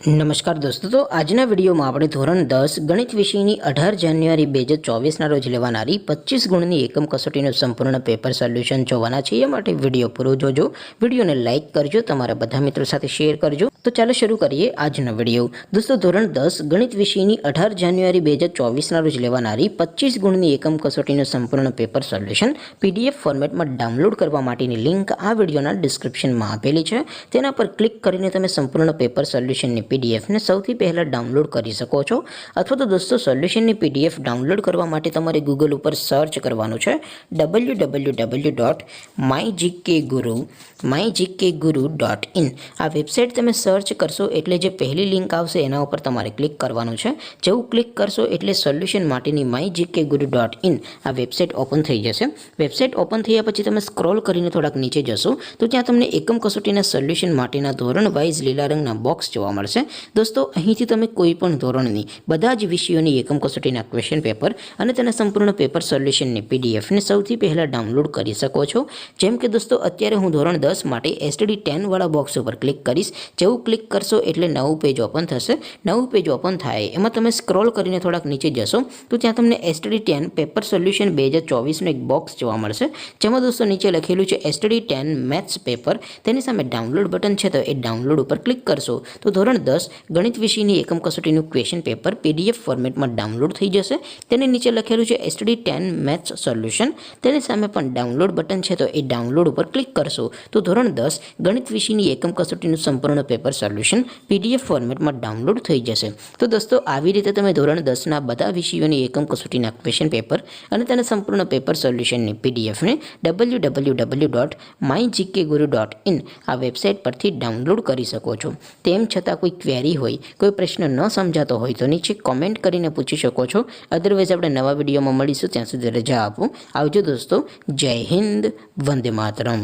નમસ્કાર દોસ્તો, તો આજના વિડીયોમાં આપણે ધોરણ 10 ગણિત વિષયની 18 જાન્યુઆરી 2024ના રોજ લેવાનારી 25 ગુણની એકમ કસોટીનું સંપૂર્ણ પેપર સોલ્યુશન જોવાના છે। એ માટે વિડીયો પૂરો જોજો, વિડીયોને લાઇક કરજો, તમારા બધા મિત્રો સાથે શેર કરજો। તો ચાલો શરૂ કરીએ આજનો વિડીયો। દોસ્તો, ધોરણ 10 ગણિત વિષયની 18 જાન્યુઆરી 2024ના રોજ લેવાનારી 25 ગુણની એકમ કસોટીનું સંપૂર્ણ પેપર સોલ્યુશન PDF ફોર્મેટમાં ડાઉનલોડ કરવા માટેની લિંક આ વિડીયોના ડિસ્ક્રિપ્શનમાં આપેલી છે। તેના પર ક્લિક કરીને તમે સંપૂર્ણ પેપર સોલ્યુશનની PDF ને સૌથી પહેલાં ડાઉનલોડ કરી શકો છો। અથવા તો દોસ્તો, સોલ્યુશનની PDF ડાઉનલોડ કરવા માટે તમારે ગૂગલ ઉપર સર્ચ કરવાનું છે www.mygkguru.in। આ વેબસાઇટ તમે સર્ચ કરશો એટલે જે પહેલી લિંક આવશે એના ઉપર તમારે ક્લિક કરવાનું છે। જેવું ક્લિક કરશો એટલે સોલ્યુશન માટેની mygkguru.in આ વેબસાઇટ ઓપન થઈ જશે। વેબસાઇટ ઓપન થયા પછી તમે સ્ક્રોલ કરીને થોડાક નીચે જશો તો ત્યાં તમને એકમ કસોટીના સોલ્યુશન માટેના ધોરણ વાઇઝ લીલા રંગના બોક્સ જોવા મળશે। દોસ્તો, અહીંથી તમે કોઈ પણ ધોરણની બધા જ વિષયોની એકમ કસોટીના ક્વેશ્ચન પેપર અને તેના સંપૂર્ણ પેપર સોલ્યુશનની PDF ને સૌથી પહેલાં ડાઉનલોડ કરી શકો છો। જેમ કે દોસ્તો, અત્યારે હું ધોરણ 10 માટે STD10 વાળા બોક્સ ઉપર ક્લિક કરીશ। જેવું ક્લિક કરશો એટલે નવું પેજ ઓપન થશે। નવું પેજ ઓપન થાય એમાં તમે સ્ક્રોલ કરીને થોડાક નીચે જશો તો ત્યાં તમને STD10 પેપર સોલ્યુશન 2024નું એક બોક્સ જોવા મળશે। જેમાં દોસ્તો નીચે લખેલું છે STD10 મેથ્સ પેપર। તેની સામે ડાઉનલોડ બટન છે, તો એ ડાઉનલોડ ઉપર ક્લિક કરશો તો ધોરણ 10 ગણિત વિષયની એકમ કસોટીનું ક્વેશ્ચન પેપર PDF ફોર્મેટમાં ડાઉનલોડ થઈ જશે। તેની નીચે લખેલું છે STD10 મેથ્સ સોલ્યુશન। તેની સામે પણ ડાઉનલોડ બટન છે, તો એ ડાઉનલોડ ઉપર ક્લિક કરશો તો ધોરણ 10 ગણિત વિષયની એકમ કસોટીનું સંપૂર્ણ પેપર સોલ્યુશન PDF ફોર્મેટમાં ડાઉનલોડ થઈ જશે। તો દોસ્તો, આવી રીતે તમે ધોરણ 10ના બધા વિષયોની એકમ કસોટીના ક્વેશ્ચન પેપર અને તેના સંપૂર્ણ પેપર સોલ્યુશનની PDF ને www.mygkguru.in આ વેબસાઇટ પરથી ડાઉનલોડ કરી શકો છો। તેમ છતાં કોઈ ક્વેરી હોય, કોઈ પ્રશ્ન ન સમજાતો હોય તો નીચે કોમેન્ટ કરીને પૂછી શકો છો। અદરવાઇઝ આપણે નવા વિડીયોમાં મળીશું, ત્યાં સુધી રજા આપો। આવજો દોસ્તો, જય હિન્દ, વંદે માતરમ।